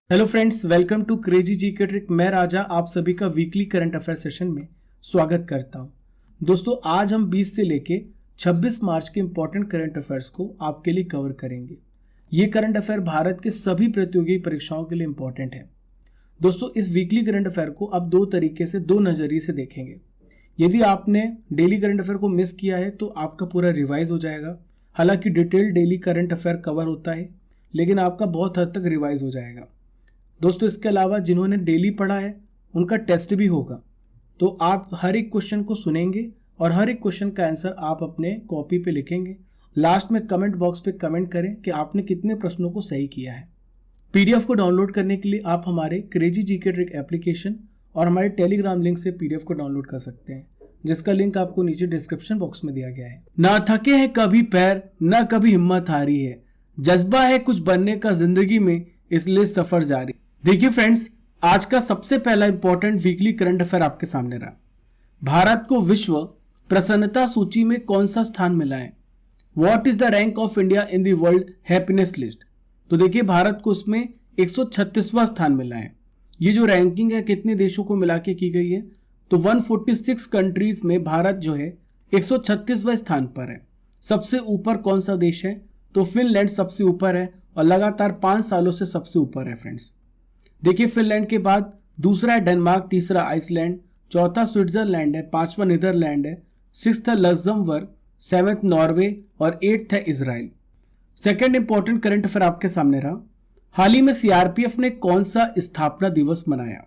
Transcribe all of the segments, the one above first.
Hello friends, welcome to crazy GK trick. मैं राजा आप सभी का वीकली करंट अफेयर सेशन में स्वागत करता हूं। दोस्तों, आज हम 20 से लेके 26 मार्च के इंपॉर्टेंट करंट अफेयर्स को आपके लिए कवर करेंगे। ये करंट अफेयर भारत के सभी प्रतियोगी परीक्षाओं के लिए इंपॉर्टेंट है। दोस्तों, इस वीकली करंट अफेयर को आप दो तरीके से, दो नजरिए से देखेंगे। यदि आपने डेली करंट अफेयर को मिस किया है तो आपका पूरा रिवाइज हो जाएगा। हालांकि detail daily current affair cover होता है, लेकिन आपका बहुत हद तक रिवाइज हो जाएगा। दोस्तों, इसके अलावा जिन्होंने डेली पढ़ा है उनका टेस्ट भी होगा, तो आप हर एक क्वेश्चन को सुनेंगे और हर एक क्वेश्चन का आंसर आप अपने कॉपी पे लिखेंगे। लास्ट में कमेंट बॉक्स पे कमेंट करें कि आपने कितने प्रश्नों को सही किया है। पीडीएफ को डाउनलोड करने के लिए आप हमारे क्रेजी जीके ट्रिक एप्लीकेशन और हमारे टेलीग्राम लिंक से पीडीएफ को डाउनलोड कर सकते हैं, जिसका लिंक आपको नीचे डिस्क्रिप्शन बॉक्स में दिया गया है। ना थके हैं कभी पैर, ना कभी हिम्मत हारी है, जज्बा है कुछ बनने का जिंदगी में, इसलिए सफर जारी। देखिए फ्रेंड्स, आज का सबसे पहला इंपॉर्टेंट वीकली करंट अफेयर आपके सामने रहा। भारत को विश्व प्रसन्नता सूची में कौन सा स्थान मिला है? What is the rank of India in the world happiness list? तो देखिए, भारत को उसमें 136वां स्थान मिला है। ये जो रैंकिंग है कितने देशों को मिला के की गई है, तो 146 कंट्रीज में भारत जो है 136वें स्थान पर है। सबसे ऊपर कौन सा देश है? तो फिनलैंड सबसे ऊपर है और लगातार 5 सालों से सबसे ऊपर है फ्रेंड्स। देखिए, फिनलैंड के बाद दूसरा है डेनमार्क, तीसरा आइसलैंड, चौथा स्विट्जरलैंड है, पांचवा नीदरलैंड है, सिक्स्थ है लग्जमबर्ग, सेवेंथ नॉर्वे और एट्थ है Israel. Second important current affair आपके सामने रहा। हाल ही में सीआरपीएफ ने कौन सा स्थापना दिवस मनाया?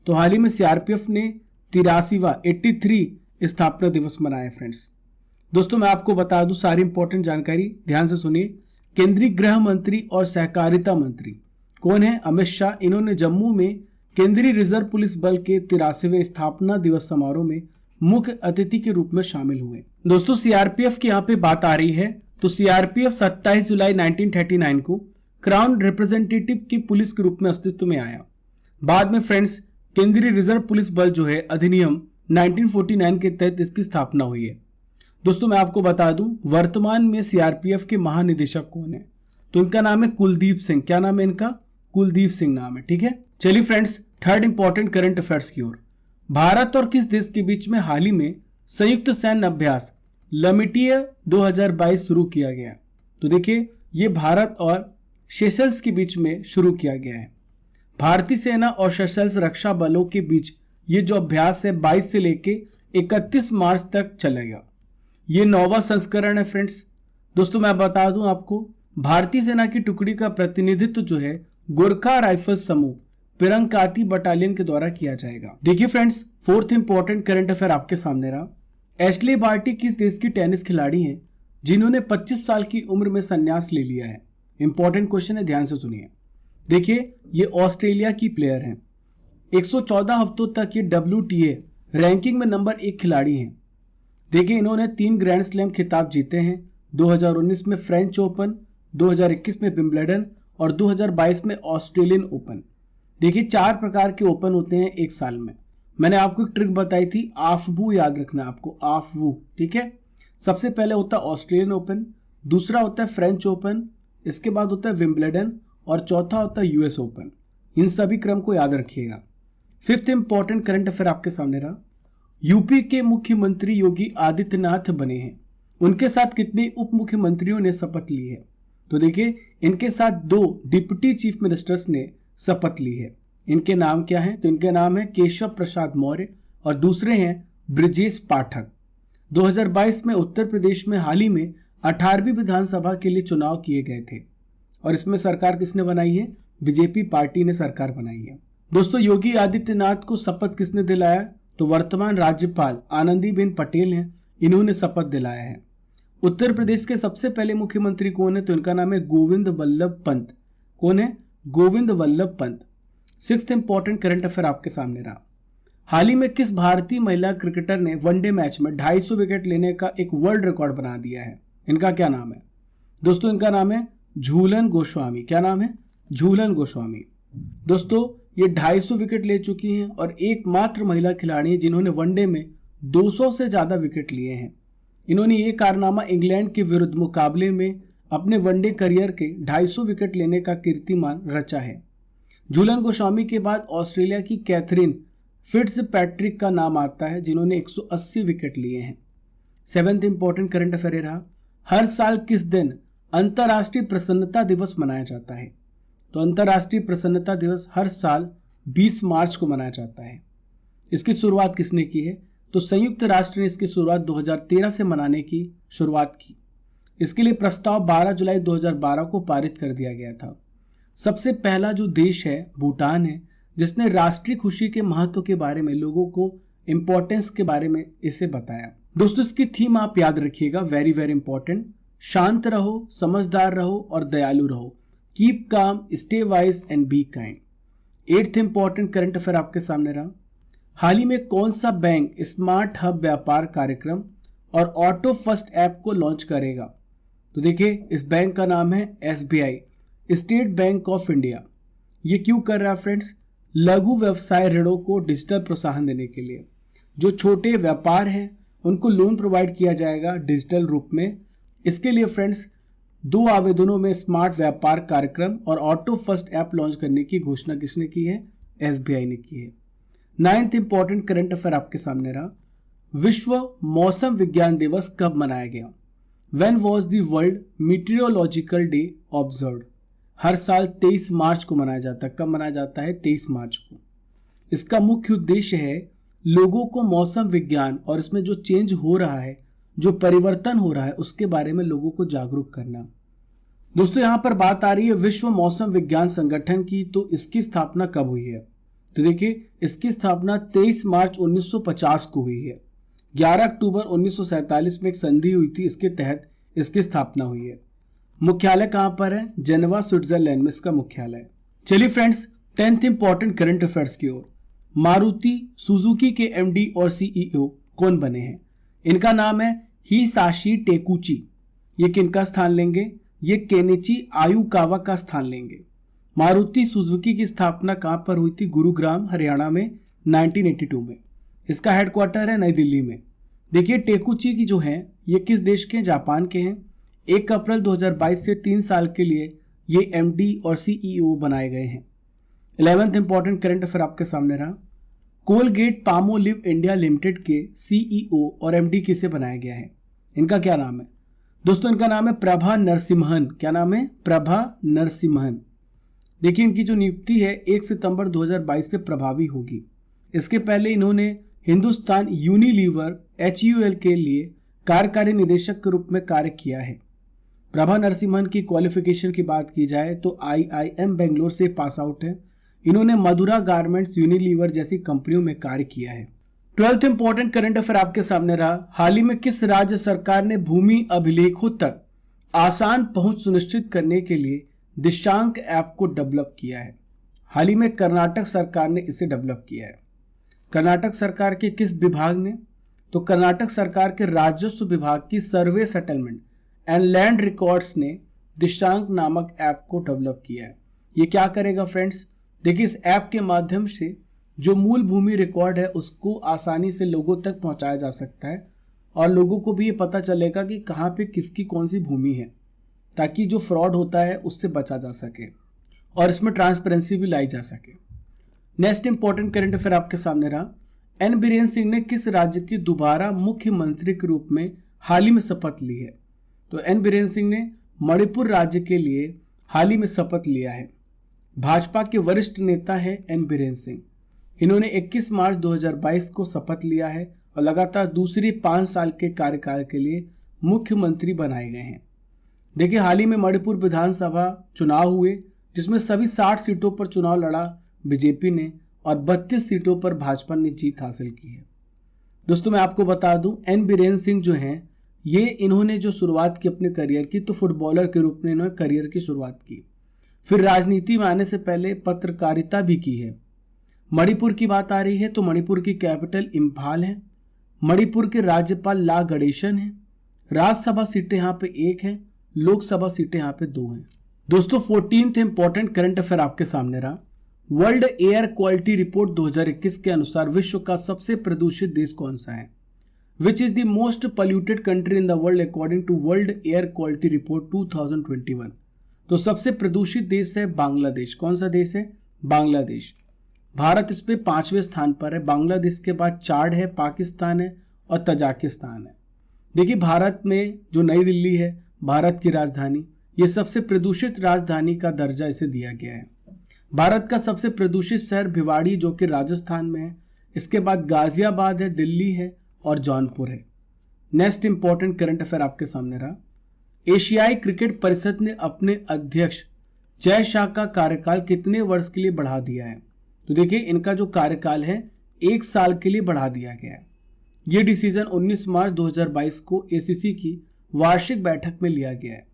तो हाल ही में सीआरपीएफ ने 83 स्थापना दिवस मनाया फ्रेंड्स। दोस्तों, मैं आपको बता दूं सारी इंपॉर्टेंट जानकारी, ध्यान से सुनिए। केंद्रीय गृह मंत्री और सहकारिता मंत्री कौन है? अमित शाह। इन्होंने जम्मू में केंद्रीय रिजर्व पुलिस बल के 83वें स्थापना दिवस समारोह में मुख्य अतिथि के रूप में शामिल हुए। दोस्तों, सीआरपीएफ की यहाँ पे बात आ रही है, तो सीआरपीएफ 27 जुलाई 1939 को क्राउन रिप्रेजेंटेटिव की पुलिस के रूप में अस्तित्व में आया। बाद में फ्रेंड्स, केंद्रीय रिजर्व पुलिस बल जो है अधिनियम 1949 के तहत इसकी स्थापना हुई है। दोस्तों, मैं आपको बता दूं, वर्तमान में सीआरपीएफ के महानिदेशक कौन है? तो इनका नाम है कुलदीप सिंह। क्या नाम है इनका? कुलदीप सिंह नाम है। ठीक है, चलिए friends, third important current affairs की ओर। भारत और किस देश के बीच में हाल ही में संयुक्त सैन्य अभ्यास लमिटिया 2022 शुरू किया गया? तो देखिए, ये भारत और सेशल्स के बीच में शुरू किया गया है। भारतीय सेना और सेशल्स रक्षा बलों के बीच ये जो अभ्यास है 22 से लेके 31 मार्च तक चलेगा। ये 9वां संस्करण है फ्रेंड्स। दोस्तों, मैं बता दूं आपको, भारतीय सेना की टुकड़ी का प्रतिनिधित्व जो है गोरखा राइफल समूह पिरंकाती बटालियन के द्वारा किया जाएगा। देखिए friends, fourth important current affair आपके सामने रहा। एशले बार्टी किस देश की टेनिस खिलाड़ी हैं जिन्होंने 25 साल की उम्र में संन्यास ले लिया है? इंपॉर्टेंट क्वेश्चन है, ध्यान से सुनिए। देखिए, ये ऑस्ट्रेलिया की प्लेयर हैं। 114 हफ्तों तक ये WTA रैंकिंग में नंबर 1 खिलाड़ी हैं। देखिए, इन्होंने 3 ग्रैंड स्लैम खिताब जीते हैं। 2019 में फ्रेंच ओपन, 2021 में विंबलडन और 2022 में ऑस्ट्रेलियन ओपन। देखिए, 4 प्रकार के ओपन होते हैं एक साल में। मैंने आपको एक ट्रिक बताई थी, आफवू याद रखना आपको, आफवू। ठीक है, सबसे पहले होता है ऑस्ट्रेलियन ओपन, दूसरा होता है फ्रेंच ओपन, इसके बाद होता है विंबलडन और चौथा होता है यूएस ओपन। इन सभी क्रम को याद रखिएगा। फिफ्थ इंपॉर्टेंट करंट अफेयर आपके सामने रहा। यूपी के मुख्यमंत्री योगी आदित्यनाथ बने हैं। उनके साथ कितने उप मुख्यमंत्रियों ने शपथ ली है? तो देखिए, इनके साथ 2 डिप्टी चीफ मिनिस्टर्स ने शपथ ली है। इनके नाम क्या हैं? तो इनके नाम है केशव प्रसाद मौर्य और दूसरे हैं ब्रजेश पाठक। 2022 में उत्तर प्रदेश में हाल ही में 18वीं विधानसभा के लिए चुनाव किए गए थे और इसमें सरकार किसने बनाई है? बीजेपी पार्टी ने सरकार बनाई है। दोस्तों, योगी आदित्यनाथ को शपथ किसने दिलाया? तो वर्तमान राज्यपाल आनंदीबेन पटेल हैं, इन्होंने शपथ दिलाया है। उत्तर प्रदेश के सबसे पहले मुख्यमंत्री कौन है? तो इनका नाम है गोविंद वल्लभ पंत। कौन है? Govind Vallabh Pant. Sixth important current affair आपके सामने रहा। हाल ही में किस भारतीय महिला क्रिकेटर ने वनडे मैच में 250 विकेट लेने का एक वर्ल्ड रिकॉर्ड बना दिया है? इनका क्या नाम है? दोस्तों, इनका नाम है झूलन गोस्वामी। क्या नाम है? झूलन गोस्वामी। दोस्तों, ये 250 विकेट ले चुकी हैं और एकमात्र महिला खिलाड़ी है जिन्होंने वनडे में 200 से ज्यादा विकेट लिए हैं। इन्होंने ये कारनामा इंग्लैंड के विरुद्ध मुकाबले में अपने वनडे करियर के 250 विकेट लेने का कीर्तिमान रचा है। झूलन गोस्वामी के बाद ऑस्ट्रेलिया की कैथरीन फिट्जपैट्रिक का नाम आता है, जिन्होंने 180 विकेट लिए हैं। 7th इंपॉर्टेंट करंट अफेयर रहा, हर साल किस दिन अंतर्राष्ट्रीय प्रसन्नता दिवस मनाया जाता है? तो अंतर्राष्ट्रीय प्रसन्नता दिवस हर साल 20 मार्च को मनाया जाता है। इसकी शुरुआत किसने की है? तो संयुक्त राष्ट्र ने इसकी शुरुआत 2013 से मनाने की शुरुआत की। इसके लिए प्रस्ताव 12 जुलाई 2012 को पारित कर दिया गया था। सबसे पहला जो देश है भूटान है, जिसने राष्ट्रीय खुशी के महत्व के बारे में, लोगों को इंपॉर्टेंस के बारे में इसे बताया। दोस्तों इसकी थीम आप याद रखिएगा, वेरी वेरी इंपॉर्टेंट, शांत रहो, समझदार रहो और दयालु रहो। Keep calm, stay wise and be kind. 8th important current affair आपके सामने रहा, हाल ही में कौन सा बैंक स्मार्ट हब व्यापार कार्यक्रम और ऑटो फर्स्ट ऐप को लॉन्च करेगा? तो देखिए इस बैंक का नाम है SBI, state bank of India. ये क्यों कर रहा है फ्रेंड्स? लघु व्यवसाय ऋणों को डिजिटल प्रोत्साहन देने के लिए। जो छोटे व्यापार हैं उनको लोन प्रोवाइड किया जाएगा डिजिटल रूप में। इसके लिए फ्रेंड्स 2 आवेदनों में स्मार्ट व्यापार कार्यक्रम और ऑटो फर्स्ट ऐप लॉन्च करने की घोषणा किसने की है? SBI ने की है। 9th इंपॉर्टेंट करंट अफेयर आपके सामने रहा, विश्व मौसम विज्ञान दिवस कब मनाया गया? When was the World Meteorological Day observed? हर साल 23 मार्च को मनाया जाता है। कब मनाया जाता है? 23 मार्च को। इसका मुख्य उद्देश्य है लोगों को मौसम विज्ञान और इसमें जो चेंज हो रहा है, जो परिवर्तन हो रहा है, उसके बारे में लोगों को जागरूक करना। दोस्तों यहाँ पर बात आ रही है विश्व मौसम विज्ञान संगठन की, तो इसकी स्थापना कब हुई है? तो देखिए इसकी स्थापना 23 मार्च 1950 को हुई है। 11 अक्टूबर 1947 में एक संधि हुई थी, इसके तहत इसकी स्थापना हुई है। मुख्यालय कहां पर है? जेनेवा स्विट्जरलैंड में इसका मुख्यालय है। चलिए friends 10th important current affairs की ओर, मारुति सुजुकी के MD और CEO कौन बने हैं? इनका नाम है हिसाशी टेकुची। ये किनका स्थान लेंगे? ये केनिची आयुकावा का स्थान लेंगे। मारुति सुजुकी की स्थापना कहां पर हुई थी? गुरुग्राम हरियाणा में 1982 में। इसका हेडक्वार्टर है नई दिल्ली में। देखिए टेकुची की जो हैं ये किस देश के? जापान के हैं। 1 अप्रैल 2022 से 3 साल के लिए ये MD और CEO बनाए गए हैं। 11th इंपॉर्टेंट करंट अफेयर आपके सामने रहा, कोलगेट पामोलिव इंडिया लिमिटेड के CEO और MD किसे बनाया गया है? इनका क्या नाम है? दोस्तों इनका नाम है प्रभा नरसिम्हन। क्या नाम है? प्रभा नरसिम्हन। देखिए इनकी जो नियुक्ति है 1 सितंबर 2022 से प्रभावी होगी। इसके पहले इन्होंने हिंदुस्तान यूनिलीवर HUL के लिए कार्यकारी निदेशक के रूप में कार्य किया है। प्रभा नरसिम्हन की क्वालिफिकेशन की बात की जाए तो IIM बेंगलोर से पास आउट है। इन्होंने मधुरा गारमेंट्स, यूनिलीवर जैसी कंपनियों में कार्य किया है। 12th इंपॉर्टेंट करंट अफेयर आपके सामने रहा, हाल ही में किस राज्य सरकार ने भूमि अभिलेखों तक आसान पहुंच सुनिश्चित करने के लिए दिशांक ऐप को डेवलप किया है? हाल ही में कर्नाटक सरकार ने इसे डेवलप किया है। कर्नाटक सरकार के किस विभाग ने? तो कर्नाटक सरकार के राजस्व विभाग की सर्वे सेटलमेंट एंड लैंड रिकॉर्ड्स ने दिशांक नामक ऐप को डेवलप किया है। ये क्या करेगा फ्रेंड्स? देखिए इस ऐप के माध्यम से जो मूल भूमि रिकॉर्ड है उसको आसानी से लोगों तक पहुंचाया जा सकता है और लोगों को भी ये पता चलेगा कि कहाँ पे किसकी कौन सी भूमि है, ताकि जो फ्रॉड होता है उससे बचा जा सके और इसमें ट्रांसपेरेंसी भी लाई जा सके। नेक्स्ट इंपॉर्टेंट करंट अफेयर आपके सामने रहा, N बीरेन सिंह ने किस राज्य की दोबारा मुख्यमंत्री के रूप में हाल ही में शपथ ली है? तो N बीरेन सिंह ने मणिपुर राज्य के लिए हाल ही में शपथ लिया है। भाजपा के वरिष्ठ नेता है N बीरेन सिंह। इन्होंने 21 मार्च 2022 को शपथ लिया है और लगातार दूसरी 5 साल के कार्यकाल के लिए मुख्यमंत्री बनाए गए हैं। देखिए हाल ही में मणिपुर विधानसभा चुनाव हुए, जिसमें सभी 60 सीटों पर चुनाव लड़ा बीजेपी ने और 32 सीटों पर भाजपा ने जीत हासिल की है। दोस्तों मैं आपको बता दूं, N बीरेन सिंह जो हैं ये इन्होंने जो शुरुआत की अपने करियर की, तो फुटबॉलर के रूप में इन्होंने करियर की शुरुआत की, फिर राजनीति में आने से पहले पत्रकारिता भी की है। मणिपुर की बात आ रही है तो मणिपुर की कैपिटल इम्फाल है। मणिपुर के राज्यपाल ला गणेशन है। राज्यसभा सीटें यहाँ पे 1 है, लोकसभा सीटें यहाँ पे 2 हैं। दोस्तों 14th इंपॉर्टेंट करंट अफेयर आपके सामने रहा, वर्ल्ड एयर क्वालिटी रिपोर्ट 2021 के अनुसार विश्व का सबसे प्रदूषित देश कौन सा है? Which is the most polluted country in the world according to world air quality report 2021। तो सबसे प्रदूषित देश है बांग्लादेश। कौन सा देश है? बांग्लादेश। भारत इस पे 5वें स्थान पर है। बांग्लादेश के बाद चाड है, पाकिस्तान है और तजाकिस्तान है। देखिए भारत में जो नई दिल्ली है भारत की राजधानी, ये सबसे प्रदूषित राजधानी का दर्जा इसे दिया गया है। भारत का सबसे प्रदूषित शहर भिवाड़ी जो कि राजस्थान में है। इसके बाद गाजियाबाद है, दिल्ली है और जौनपुर है। नेक्स्ट इंपॉर्टेंट करंट अफेयर आपके सामने रहा। एशियाई क्रिकेट परिषद ने अपने अध्यक्ष जय शाह का कार्यकाल कितने वर्ष के लिए बढ़ा दिया है? तो देखिए इनका जो कार्यकाल है 1 साल के लिए बढ़ा दिया गया है। ये डिसीजन 19 मार्च 2022 को एसीसी की वार्षिक बैठक में लिया गया है।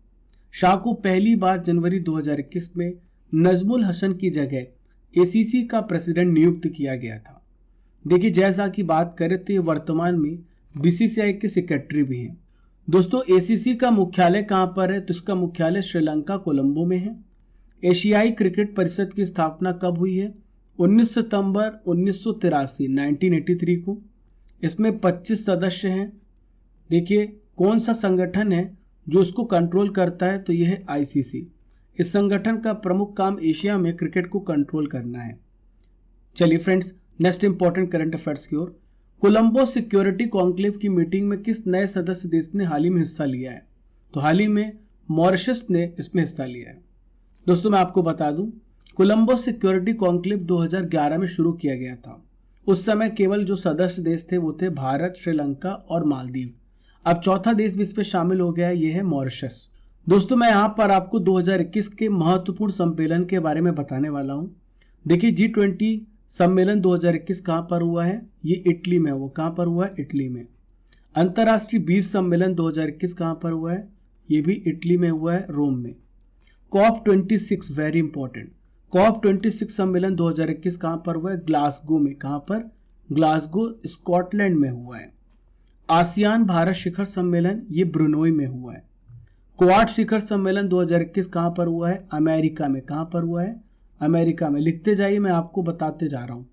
शाह को पहली बार जनवरी 2021 में नजमुल हसन की जगह एसीसी का प्रेसिडेंट नियुक्त किया गया था। देखिए जय शाह की बात करें तो ये वर्तमान में बीसीसीआई के सेक्रेटरी भी हैं। दोस्तों एसीसी का मुख्यालय कहां पर है? तो इसका मुख्यालय श्रीलंका कोलंबो में है। एशियाई क्रिकेट परिषद की स्थापना कब हुई है? 19 सितंबर 1983 1983 को। इसमें 25 सदस्य हैं। देखिए कौन सा संगठन है जो इसको कंट्रोल करता है? तो यह है आईसीसी। इस संगठन का प्रमुख काम एशिया में क्रिकेट को कंट्रोल करना है। चलिए friends next important current affairs की ओर। कोलंबो सिक्योरिटी कॉन्क्लेव की मीटिंग में किस नए सदस्य देश ने हाल ही में हिस्सा लिया है? तो हाल ही में मॉरिशस ने इसमें हिस्सा लिया है। दोस्तों मैं आपको बता दूं कोलंबो सिक्योरिटी कॉन्क्लेव 2011 में शुरू किया गया था। उस समय केवल जो सदस्य देश थे वो थे भारत, श्रीलंका और मालदीव। अब चौथा देश भी इस पे शामिल हो गया है, ये है मॉरिशस। दोस्तों मैं यहाँ पर आपको 2021 के महत्वपूर्ण सम्मेलन के बारे में बताने वाला हूँ। देखिए G20 सम्मेलन 2021 कहाँ पर हुआ है? ये इटली में। वो कहाँ पर हुआ है? इटली में। अंतर्राष्ट्रीय बीज सम्मेलन 2021 कहाँ पर हुआ है? ये भी इटली में हुआ है, रोम में। COP26 very important. COP26 सम्मेलन 2021 कहाँ पर हुआ है? ग्लासगो में। कहाँ पर? ग्लासगो स्कॉटलैंड में हुआ है। आसियान भारत शिखर सम्मेलन ये ब्रुनोई में हुआ है। क्वाड शिखर सम्मेलन 2021 कहाँ पर हुआ है? अमेरिका में। कहाँ पर हुआ है? अमेरिका में। लिखते जाइए, मैं आपको बताते जा रहा हूँ।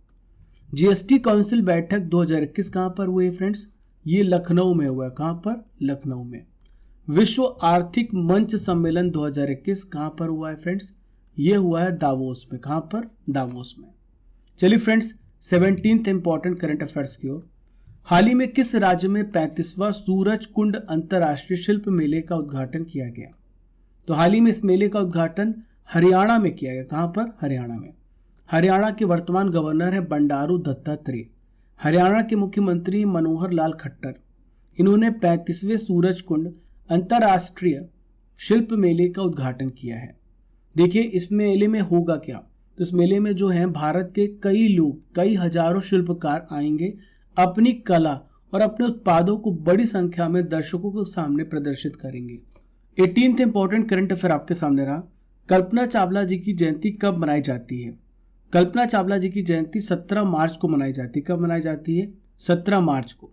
जीएसटी काउंसिल बैठक 2021 कहाँ पर हुई फ्रेंड्स? ये लखनऊ में हुआ है। कहाँ पर? लखनऊ में। विश्व आर्थिक मंच सम्मेलन 2021 कहाँ पर हुआ है फ्रेंड्स? ये हुआ है दावोस में। कहाँ पर? दावोस में। चलिए friends 17th important current affairs की ओर। हाल ही में किस राज्य में 35वां सूरज कुंड अंतर्राष्ट्रीय शिल्प मेले का उद्घाटन किया गया? तो हाल ही में इस मेले का उद्घाटन हरियाणा में किया गया। कहाँ पर? हरियाणा में। हरियाणा के वर्तमान गवर्नर है बंडारू दत्तात्रेय। हरियाणा के मुख्यमंत्री मनोहर लाल खट्टर। इन्होंने 35वें सूरज कुंड अंतर्राष्ट्रीय शिल्प मेले का उद्घाटन किया है। देखिए इस मेले में होगा क्या? तो इस मेले में जो है भारत के कई लोग, कई हजारों शिल्पकार आएंगे, अपनी कला और अपने उत्पादों को बड़ी संख्या में दर्शकों के सामने प्रदर्शित करेंगे। 18th इंपॉर्टेंट करंट अफेयर आपके सामने रहा। कल्पना चावला जी की जयंती कब मनाई जाती है? कल्पना चावला जी की जयंती 17 मार्च को मनाई जाती है। कब मनाई जाती है? 17 मार्च को।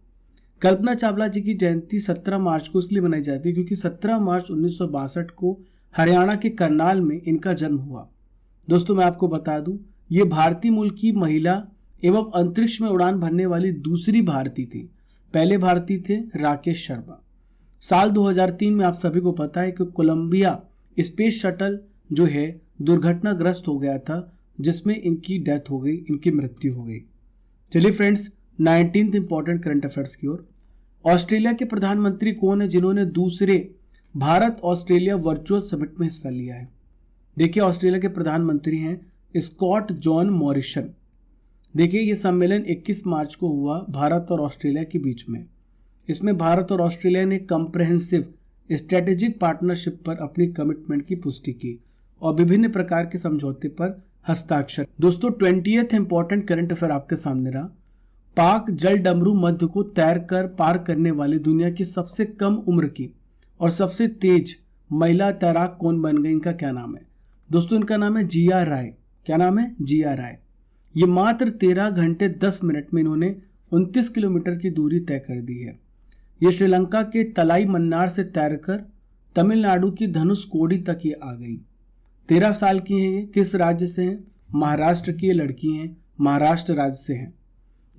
कल्पना चावला जी की जयंती 17 मार्च को इसलिए मनाई जाती है क्योंकि 17 मार्च 1962 को हरियाणा के करनाल में इनका जन्म हुआ। दोस्तों मैं आपको बता दूं ये भारतीय मूल की महिला एवं अंतरिक्ष में उड़ान भरने वाली दूसरी भारतीय थी। पहले भारतीय थे राकेश शर्मा। साल 2003 में आप सभी को पता है कि कोलंबिया स्पेस शटल जो है दुर्घटनाग्रस्त हो गया था, जिसमें इनकी डेथ हो गई, इनकी मृत्यु हो गई। चलिए friends 19th important current affairs की ओर। ऑस्ट्रेलिया के प्रधानमंत्री कौन है जिन्होंने दूसरे भारत ऑस्ट्रेलिया वर्चुअल समिट में हिस्सा लिया है? देखिए ऑस्ट्रेलिया के प्रधानमंत्री हैं स्कॉट जॉन मॉरिसन। देखिए ये सम्मेलन 21 मार्च को हुआ भारत और ऑस्ट्रेलिया के बीच में। इसमें भारत और ऑस्ट्रेलिया ने कंप्रेहेंसिव स्ट्रेटेजिक पार्टनरशिप पर अपनी कमिटमेंट की पुष्टि की और विभिन्न प्रकार के समझौते पर हस्ताक्षर। दोस्तों 20th इंपॉर्टेंट करंट अफेयर आपके सामने रहा। पाक जल डमरू मध्य को तैरकर पार करने वाली दुनिया की सबसे कम उम्र की और सबसे तेज महिला तैराक कौन बन गई? इनका क्या नाम है? दोस्तों इनका नाम है जिया राय। क्या नाम है? जिया राय। ये मात्र 13 घंटे 10 मिनट में इन्होंने 29 किलोमीटर की दूरी तय कर दी है। ये श्रीलंका के तलाई मन्नार से तैरकर तमिलनाडु की धनुषकोडी तक ये आ गई। 13 साल की हैं ये। किस राज्य से हैं? महाराष्ट्र की ये लड़की हैं, महाराष्ट्र राज्य से हैं।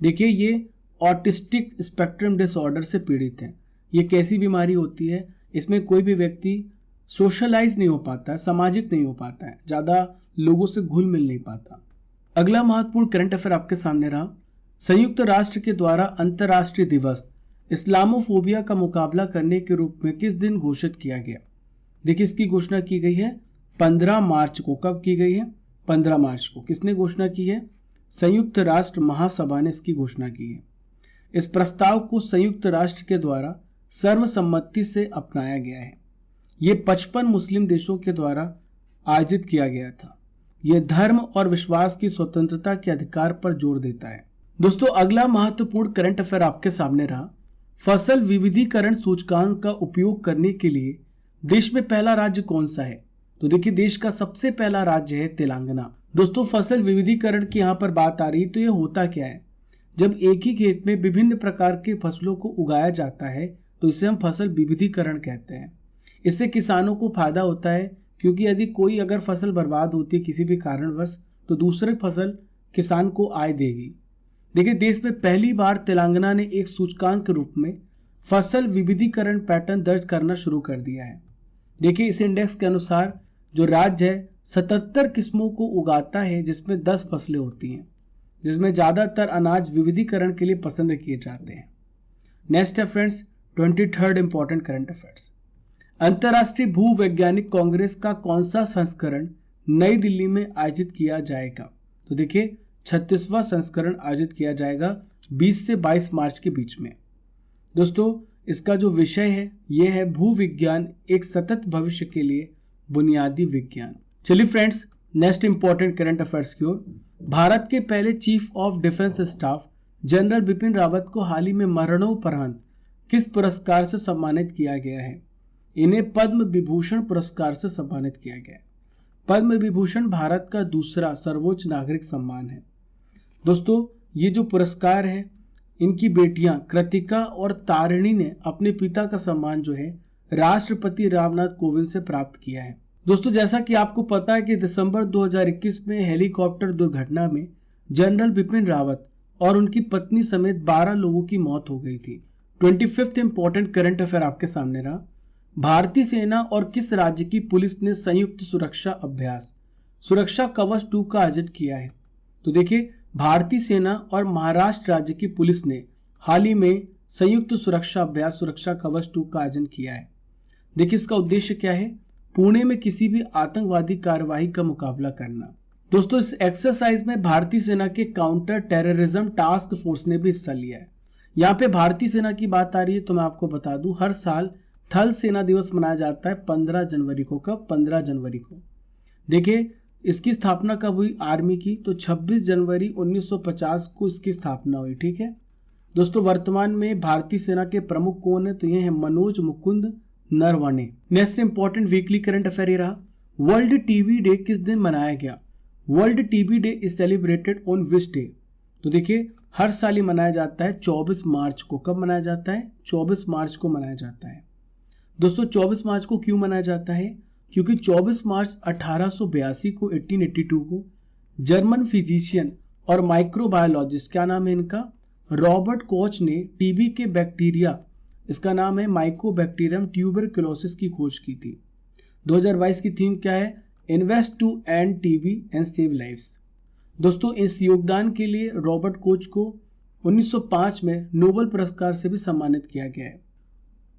देखिए ये ऑटिस्टिक स्पेक्ट्रम डिसऑर्डर से पीड़ित हैं। ये कैसी बीमारी होती है? इसमें कोई भी व्यक्ति सोशलाइज नहीं हो पाता है, सामाजिक नहीं हो पाता है, ज़्यादा लोगों से घुल मिल नहीं पाता। अगला महत्वपूर्ण करंट अफेयर आपके सामने रहा। संयुक्त राष्ट्र के द्वारा अंतर्राष्ट्रीय दिवस इस्लामोफोबिया का मुकाबला करने के रूप में किस दिन घोषित किया गया? देखिए, इसकी घोषणा की गई है 15 मार्च को। कब की गई है? 15 मार्च को। किसने घोषणा की है? संयुक्त राष्ट्र महासभा ने इसकी घोषणा की है। इस प्रस्ताव को संयुक्त राष्ट्र के द्वारा सर्वसम्मति से अपनाया गया है। ये 55 मुस्लिम देशों के द्वारा आयोजित किया गया था। यह धर्म और विश्वास की स्वतंत्रता के अधिकार पर जोर देता है। दोस्तों, अगला महत्वपूर्ण करंट अफेयर आपके सामने रहा। फसल विविधीकरण सूचकांक का उपयोग करने के लिए देश में पहला राज्य कौन सा है? तो देखिए, देश का सबसे पहला राज्य है तेलंगाना। दोस्तों, फसल विविधीकरण की यहाँ पर बात आ रही है तो ये होता क्या है? जब एक ही खेत में विभिन्न प्रकार के फसलों को उगाया जाता है तो इसे हम फसल विविधीकरण कहते हैं। इससे किसानों को फायदा होता है, क्योंकि यदि कोई अगर फसल बर्बाद होती है किसी भी कारणवश तो दूसरी फसल किसान को आय देगी। देखिए, देश में पहली बार तेलंगाना ने एक सूचकांक के रूप में फसल विविधीकरण पैटर्न दर्ज करना शुरू कर दिया है। देखिए, इस इंडेक्स के अनुसार जो राज्य है 77 किस्मों को उगाता है, जिसमें 10 फसलें होती हैं, जिसमें ज्यादातर अनाज विविधीकरण के लिए पसंद किए जाते हैं। नेक्स्ट है friends 23rd important current affairs. अंतर्राष्ट्रीय भूवैज्ञानिक कांग्रेस का कौन सा संस्करण नई दिल्ली में आयोजित किया जाएगा? तो देखिए, 36वां संस्करण आयोजित किया जाएगा 20 से 22 मार्च के बीच में। दोस्तों, इसका जो विषय है यह है भूविज्ञान, एक सतत भविष्य के लिए बुनियादी विज्ञान। चलिए friends, next important current affairs की ओर। भारत के पहले chief of defence staff general Bipin Rawat को हाल ही में मरणोपरांत किस पुरस्कार से सम्मानित किया गया है? इन्हें पद्म विभूषण पुरस्कार से सम्मानित किया गया है। पद्म विभूषण भारत का दूसरा सर्वोच्च नागरिक सम्मान है। दोस्तों, ये जो पुरस्कार है इनकी बेटियां कृतिका और तारिणी ने अपने पिता का सम्मान जो है राष्ट्रपति रामनाथ कोविंद से प्राप्त किया है। दोस्तों, जैसा कि आपको पता है कि दिसंबर 2021 में हेलीकॉप्टर दुर्घटना में जनरल बिपिन रावत और उनकी पत्नी समेत 12 लोगों की मौत हो गई थी। 25th इंपॉर्टेंट करंट अफेयर आपके सामने रहा। भारतीय सेना और किस राज्य की पुलिस ने संयुक्त सुरक्षा अभ्यास सुरक्षा कवच 2 का आयोजन किया है? तो देखिए, भारतीय सेना और महाराष्ट्र राज्य की पुलिस ने हाल ही में संयुक्त सुरक्षा अभ्यास सुरक्षा कवच 2 का आयोजन किया है। देखिए, इसका उद्देश्य क्या है? पुणे में किसी भी आतंकवादी कार्रवाई का मुकाबला करना। दोस्तों, इस एक्सरसाइज में भारतीय सेना के काउंटर टेररिज्म टास्क फोर्स ने भी हिस्सा लिया है। यहाँ पे भारतीय सेना की बात आ रही है तो मैं आपको बता दूं, हर साल थल सेना दिवस मनाया जाता है 15 जनवरी को। कब? 15 जनवरी को। देखिए, इसकी स्थापना कब हुई आर्मी की? तो 26 जनवरी 1950 को इसकी स्थापना हुई। ठीक है दोस्तों, वर्तमान में भारतीय सेना के प्रमुख कौन है? तो ये है Manoj Mukund Naravane. Next important weekly current affair ये रहा। वर्ल्ड टीबी डे किस दिन मनाया गया? World TB day is celebrated on which day? तो देखिए, हर साल ही मनाया जाता है 24 मार्च को। कब मनाया जाता है? 24 मार्च को मनाया जाता है। दोस्तों, 24 मार्च को क्यों मनाया जाता है? क्योंकि 24 मार्च 1882 को 1882 को जर्मन फिजिशियन और माइक्रोबायोलॉजिस्ट, क्या नाम है इनका? रॉबर्ट कोच ने टीबी के बैक्टीरिया, इसका नाम है माइकोबैक्टीरियम ट्यूबरकुलोसिस की खोज की थी। 2022 की थीम क्या है? Invest to end TB and save lives. दोस्तों, इस योगदान के लिए रॉबर्ट कोच को 1905 में नोबेल पुरस्कार से भी सम्मानित किया गया है।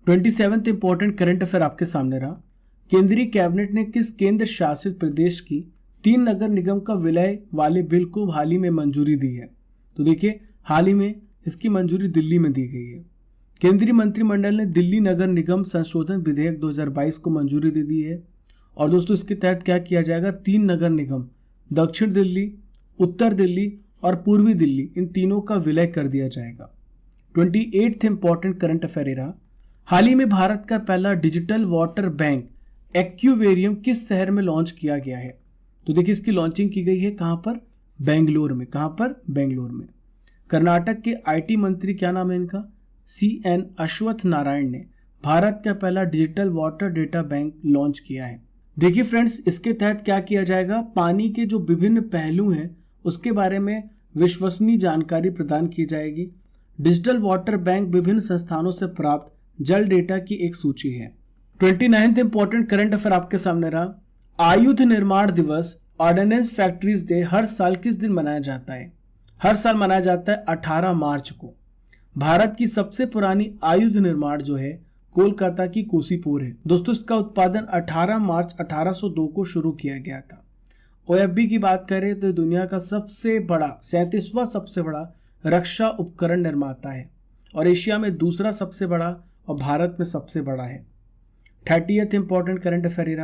27th इंपॉर्टेंट करंट अफेयर आपके सामने रहा। केंद्रीय कैबिनेट ने किस केंद्र शासित प्रदेश की 3 नगर निगम का विलय वाले बिल को हाल ही में मंजूरी दी है? तो देखिए, हाल ही में इसकी मंजूरी दिल्ली में दी गई है। केंद्रीय मंत्रिमंडल ने दिल्ली नगर निगम संशोधन विधेयक 2022 को मंजूरी दे दी है। और दोस्तों, इसके तहत क्या किया जाएगा? 3 नगर निगम दक्षिण दिल्ली, उत्तर दिल्ली और पूर्वी दिल्ली, इन तीनों का विलय कर दिया जाएगा। 28th इंपॉर्टेंट करंट अफेयर रहा। हाल ही में भारत का पहला डिजिटल वाटर बैंक एक्वेरियम किस शहर में लॉन्च किया गया है? तो देखिए, इसकी लॉन्चिंग की गई है कहां पर? बेंगलोर में। कहां पर? बेंगलोर में। कर्नाटक के आईटी मंत्री, क्या नाम है इनका? CN अश्वत्थ नारायण ने भारत का पहला digital water data bank launch किया है। देखिए फ्रेंड्स, इसके तहत क्या किया जाएगा? पानी के जो विभिन्न पहलू हैं उसके बारे में विश्वसनीय जानकारी प्रदान की जाएगी। डिजिटल वाटर बैंक विभिन्न संस्थानों से प्राप्त जल डेटा की एक सूची है। 29th इंपॉर्टेंट करंट अफेयर आपके सामने रहा। आयुध निर्माण दिवस ऑर्डिनेंस फैक्ट्रीज डे हर साल किस दिन मनाया जाता है? हर साल मनाया जाता है 18 मार्च को। भारत की सबसे पुरानी आयुध निर्माण जो है कोलकाता की कोसीपुर है। दोस्तों इसका उत्पादन 18 मार्च 1802 को शुरू किया गया था। ओएफबी की बात करें तो दुनिया का सबसे बड़ा 37वां सबसे बड़ा रक्षा उपकरण निर्माता है और एशिया में दूसरा सबसे बड़ा और भारत में सबसे बड़ा है। 30th इंपॉर्टेंट करंट अफेयर,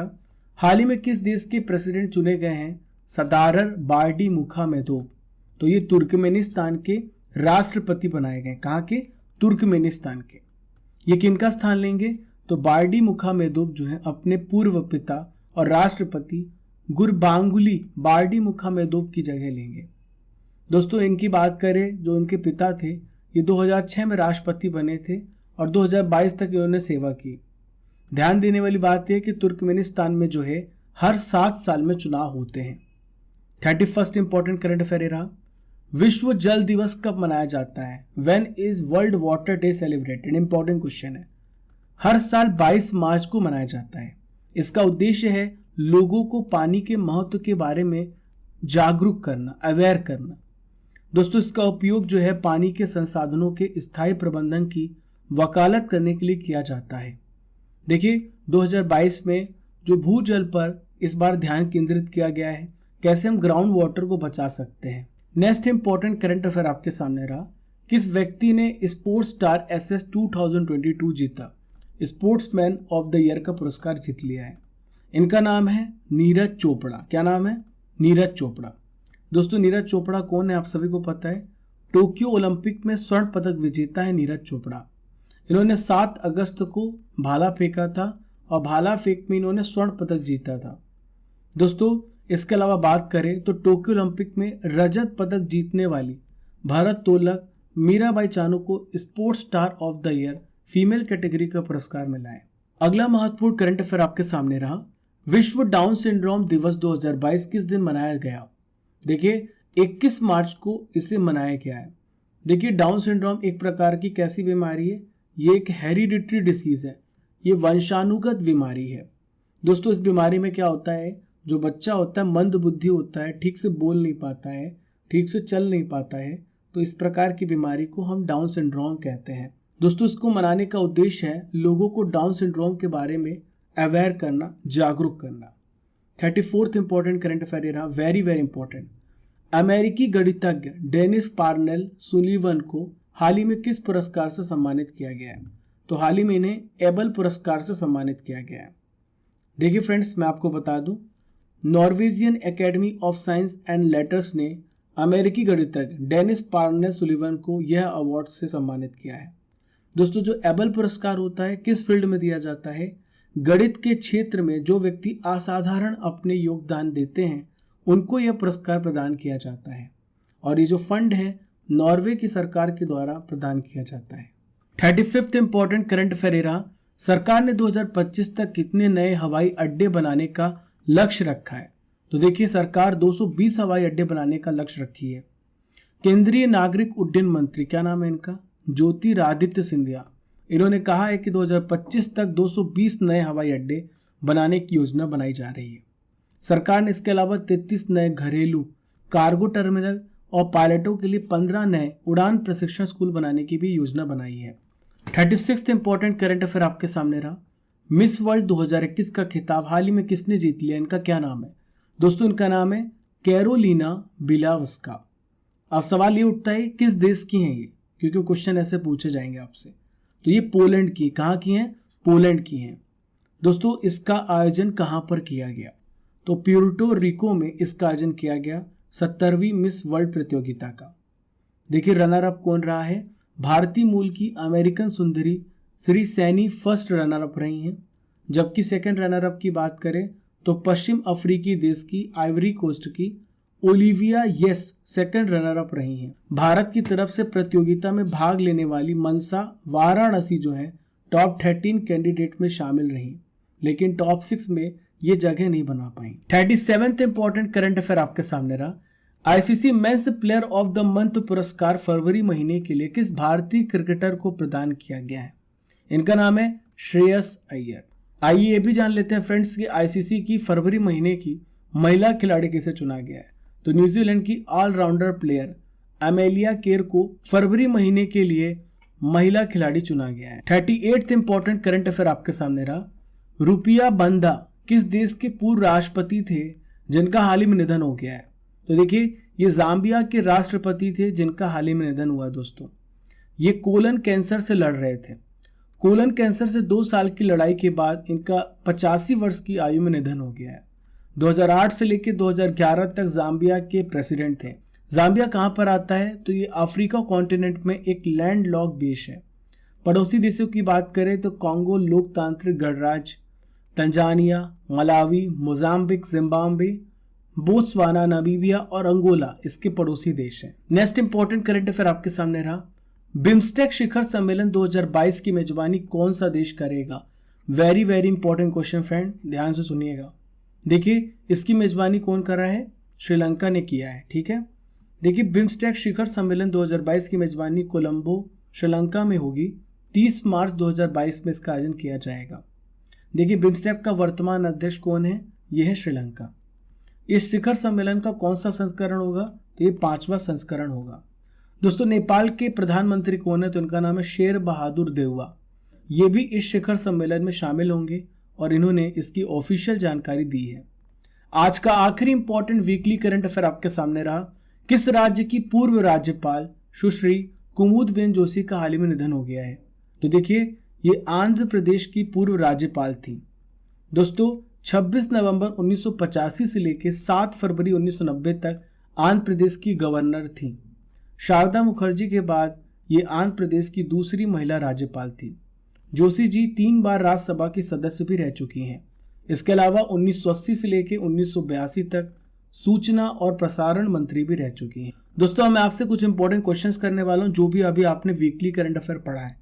हाल ही में किस देश के प्रेसिडेंट चुने गए हैं? सदारर बार्डी मुखामेदोव। तो ये तुर्कमेनिस्तान के राष्ट्रपति बनाए गए। कहाँ के? तुर्कमेनिस्तान के। ये किनका स्थान लेंगे? तो बार्डी मुखामेदोव जो है अपने पूर्व पिता और राष्ट्रपति गुरबांगुली बार्डी मुखामेदोव की जगह लेंगे। दोस्तों इनकी बात करें, जो इनके पिता थे ये 2006 में राष्ट्रपति बने थे और 2022 तक इन्होंने सेवा की। ध्यान देने वाली बात यह कि तुर्कमेनिस्तान में जो है हर 7 साल में चुनाव होते हैं। 31st इंपॉर्टेंट करंट अफेयर, विश्व जल दिवस कब मनाया जाता है? When is world water day celebrated? Important question है। हर साल 22 मार्च को मनाया जाता है। इसका उद्देश्य है लोगों को पानी के महत्व के बारे में जागरूक करना, अवेयर करना। दोस्तों इसका उपयोग जो है पानी के संसाधनों के स्थायी प्रबंधन की वकालत करने के लिए किया जाता है। देखिए 2022 में जो भूजल पर इस बार ध्यान केंद्रित किया गया है, कैसे हम ग्राउंड वाटर को बचा सकते हैं। नेक्स्ट इंपॉर्टेंट करंट अफेयर आपके सामने रहा, किस व्यक्ति ने स्पोर्ट्स स्टार एसएस 2022 जीता? स्पोर्ट्समैन ऑफ द ईयर का पुरस्कार जीत लिया है। इनका नाम है नीरज चोपड़ा। क्या नाम है? नीरज चोपड़ा। दोस्तों नीरज चोपड़ा कौन है? आप सभी को पता है, टोक्यो ओलंपिक में स्वर्ण पदक विजेता है नीरज चोपड़ा। इन्होंने 7 अगस्त को भाला फेंका था और भाला फेंक में इन्होंने स्वर्ण पदक जीता था। दोस्तों इसके अलावा बात करें तो टोक्यो ओलंपिक में रजत पदक जीतने वाली भारत्तोलक मीराबाई चानू को sports star of the year female category का पुरस्कार मिला है। अगला महत्वपूर्ण करंट अफेयर आपके सामने रहा, विश्व डाउन सिंड्रोम दिवस 2022 किस दिन मनाया गया? देखिए 21 मार्च को इसे मनाया गया है। देखिए डाउन सिंड्रोम एक प्रकार की कैसी बीमारी है? ये एक हेरिडिटरी डिसीज है, ये वंशानुगत बीमारी है। दोस्तों इस बीमारी में क्या होता है, जो बच्चा होता है मंद बुद्धि होता है, ठीक से बोल नहीं पाता है, ठीक से चल नहीं पाता है, तो इस प्रकार की बीमारी को हम डाउन सिंड्रोम कहते हैं। दोस्तों इसको मनाने का उद्देश्य है लोगों को डाउन सिंड्रोम के बारे में अवेयर करना, जागरूक करना। 34th important current affair, very very important, अमेरिकी गणितज्ञ डेनिस पार्नेल सुलीवन को हाल ही में किस पुरस्कार से सम्मानित किया गया है? तो हाल ही में इन्हें एबल पुरस्कार से सम्मानित किया गया है। देखिए फ्रेंड्स मैं आपको बता दूं, Norwegian academy of science and letters ने अमेरिकी गणितज्ञ डेनिस पार्नेल सुलीवन को यह अवार्ड से सम्मानित किया है। दोस्तों जो एबल पुरस्कार होता है किस फील्ड में दिया जाता है? गणित के क्षेत्र में जो व्यक्ति असाधारण अपने योगदान देते हैं उनको यह पुरस्कार प्रदान किया जाता है और ये जो फंड है नॉर्वे की सरकार के द्वारा प्रदान किया जाता है। 35th इंपॉर्टेंट करंट अफेयर, सरकार ने 2025 तक कितने नए हवाई अड्डे बनाने का लक्ष्य रखा है? तो देखिए सरकार 220 हवाई अड्डे बनाने का लक्ष्य रखी है। केंद्रीय नागरिक उड्डयन मंत्री, क्या नाम है इनका? ज्योतिरादित्य सिंधिया। इन्होंने कहा है कि 2025 तक 220 नए हवाई अड्डे बनाने की योजना बनाई जा रही है। सरकार ने इसके अलावा 33 नए घरेलू कार्गो टर्मिनल और पायलटों के लिए 15 नए उड़ान प्रशिक्षण स्कूल बनाने की भी योजना बनाई है। 36th इंपॉर्टेंट करंट अफेयर आपके सामने रहा, मिस वर्ल्ड 2021 का खिताब हाल ही में किसने जीत लिया? इनका क्या नाम है? दोस्तों इनका नाम है कैरोलिना बिलावस्का। अब सवाल ये उठता है किस देश की हैं ये, क्योंकि क्वेश्चन ऐसे पूछे जाएंगे आपसे। तो ये पोलैंड की, कहाँ की हैं? पोलैंड की हैं। दोस्तों इसका आयोजन कहाँ पर किया गया? तो प्यूर्टो रिको में इसका आयोजन किया गया 70वीं मिस वर्ल्ड प्रतियोगिता का। देखिए रनर अप कौन रहा है? भारतीय मूल की अमेरिकन सुंदरी Shri Saini first runner up रही हैं, जबकि सेकंड रनर अप की बात करें तो पश्चिम अफ्रीकी देश की आइवरी कोस्ट की Olivia yes second runner up रही हैं। भारत की तरफ से प्रतियोगिता में भाग लेने वाली मनसा वाराणसी जो है टॉप 13 कैंडिडेट में शामिल रही, लेकिन टॉप 6 में ये जगह नहीं बना पाई। 37th इंपॉर्टेंट करंट अफेयर आपके सामने रहा, ICC men's player of the month पुरस्कार फरवरी महीने के लिए किस भारतीय क्रिकेटर को प्रदान किया गया है? इनका नाम है श्रेयस अय्यर। आइए ये भी जान लेते हैं फ्रेंड्स कि आईसीसी की फरवरी महीने की महिला खिलाड़ी किसे चुना गया है? तो न्यूजीलैंड की ऑलराउंडर प्लेयर अमेलिया केर को फरवरी महीने के लिए महिला खिलाड़ी चुना गया है। 38th इंपॉर्टेंट करंट अफेयर आपके सामने रहा। रुपिया बंदा किस देश के पूर्व राष्ट्रपति थे जिनका हाल ही में निधन हो गया है? तो देखिए, ये जाम्बिया के राष्ट्रपति थे जिनका हाल ही में निधन हुआ। दोस्तों, ये कोलन कैंसर से लड़ रहे थे। कोलन कैंसर से 2 साल की लड़ाई के बाद इनका 85 वर्ष की आयु में निधन हो गया है। 2008 से लेकर 2011 तक जाम्बिया के प्रेसिडेंट थे। जाम्बिया कहाँ पर आता है? तो ये अफ्रीका कॉन्टिनेंट में एक लैंडलॉक देश है। पड़ोसी देशों की बात करें तो कांगो लोकतांत्रिक गणराज्य, Tanzania, Malawi, Mozambique, Zimbabwe, Botswana, Namibia और अंगोला इसके पड़ोसी देश हैं। नेक्स्ट इंपॉर्टेंट करंट अफेयर आपके सामने रहा। बिम्स्टेक शिखर सम्मेलन 2022 की मेजबानी कौन सा देश करेगा? Very very important question friend, ध्यान से सुनिएगा। देखिए, इसकी मेजबानी कौन कर रहा है? श्रीलंका ने किया है। ठीक है, देखिए, बिम्स्टेक शिखर सम्मेलन 2022 की मेजबानी कोलंबो, श्रीलंका में होगी। 30 मार्च 2022 में इसका आयोजन किया जाएगा। देखिए, बिम्स्टेक का वर्तमान अध्यक्ष कौन है? यह है श्रीलंका। इस शिखर सम्मेलन का कौन सा संस्करण होगा? तो ये 5वां संस्करण होगा। दोस्तों, नेपाल के प्रधानमंत्री कौन है? तो इनका नाम है शेर बहादुर देउवा। ये भी इस शिखर सम्मेलन में शामिल होंगे और इन्होंने इसकी ऑफिशियल जानकारी दी है। आज का आखिरी इंपॉर्टेंट वीकली करंट अफेयर आपके सामने रहा। किस राज्य की पूर्व राज्यपाल सुश्री कुमुदबेन जोशी का हाल ही में निधन हो गया है? तो देखिए, ये आंध्र प्रदेश की पूर्व राज्यपाल थी। दोस्तों, 26 नवंबर 1985 से लेकर 7 फरवरी 1990 तक आंध्र प्रदेश की गवर्नर थी। शारदा मुखर्जी के बाद ये आंध्र प्रदेश की दूसरी महिला राज्यपाल थी। जोशी जी 3 बार राज्यसभा की सदस्य भी रह चुकी हैं। इसके अलावा 1980 से लेकर 1982 तक सूचना और प्रसारण मंत्री भी रह चुकी हैं। दोस्तों, मैं आपसे कुछ इंपॉर्टेंट क्वेश्चंस करने वाला हूं जो भी अभी आपने वीकली करंट अफेयर पढ़ा है।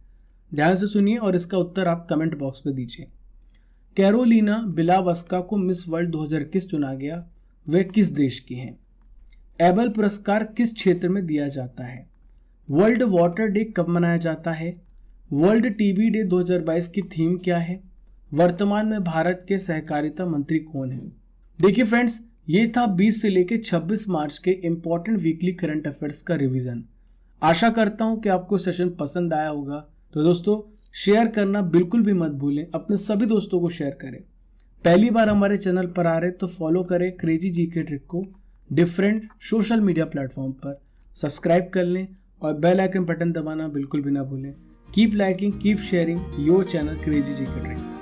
ध्यान से सुनिए और इसका उत्तर आप कमेंट बॉक्स में दीजिए। कैरोलिना बिलावस्का को मिस वर्ल्ड 2021 चुना गया, वे किस देश की हैं? एबल पुरस्कार किस क्षेत्र में दिया जाता है? वर्ल्ड वाटर डे कब मनाया जाता है? वर्ल्ड टीबी डे 2022 की थीम क्या है? वर्तमान में भारत के सहकारिता मंत्री कौन है? देखिए फ्रेंड्स, ये था 20 से लेकर 26 मार्च के इंपॉर्टेंट वीकली करंट अफेयर्स का रिवीजन। आशा करता हूं कि आपको सेशन पसंद आया होगा। तो दोस्तों, शेयर करना बिल्कुल भी मत भूलें, अपने सभी दोस्तों को शेयर करें। पहली बार हमारे चैनल पर आ रहे तो फॉलो करें क्रेजी जीके ट्रिक को डिफरेंट सोशल मीडिया प्लेटफॉर्म पर, सब्सक्राइब कर लें और बेल आइकन बटन दबाना बिल्कुल भी ना भूलें। Keep liking, keep sharing your channel crazy GK trick.